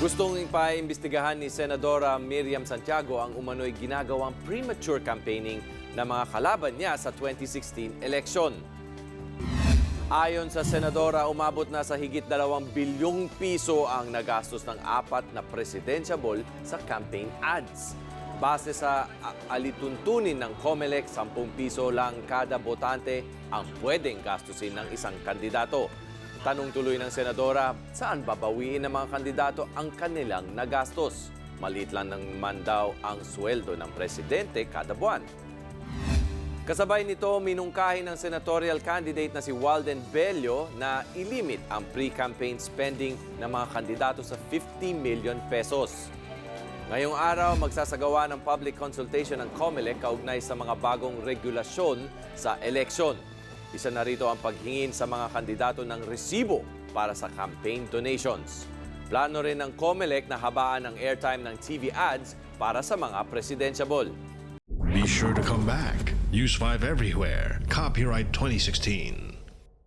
Gustong ipaimbestigahan ni Senadora Miriam Santiago ang umano'y ginagawang premature campaigning ng mga kalaban niya sa 2016 eleksyon. Ayon sa Senadora, umabot na sa higit 2 bilyong piso ang nagastos ng 4 na presidentiable sa campaign ads. Base sa alituntunin ng COMELEC, 10 piso lang kada botante ang pwedeng gastusin ng isang kandidato. Tanong tuloy ng Senadora, saan babawiin ng mga kandidato ang kanilang nagastos? Maliit lang naman daw ang sweldo ng presidente kada buwan. Kasabay nito, minungkahi ng senatorial candidate na si Walden Bello na ilimit ang pre-campaign spending ng mga kandidato sa 50 million pesos. Ngayong araw, magsasagawa ng public consultation ng COMELEC kaugnay sa mga bagong regulasyon sa eleksyon. Isa na rito ang paghingin sa mga kandidato ng resibo para sa campaign donations. Plano rin ng COMELEC na habaan ang airtime ng TV ads para sa mga presidentiable. Be sure to come back. Use 5 everywhere. Copyright 2016.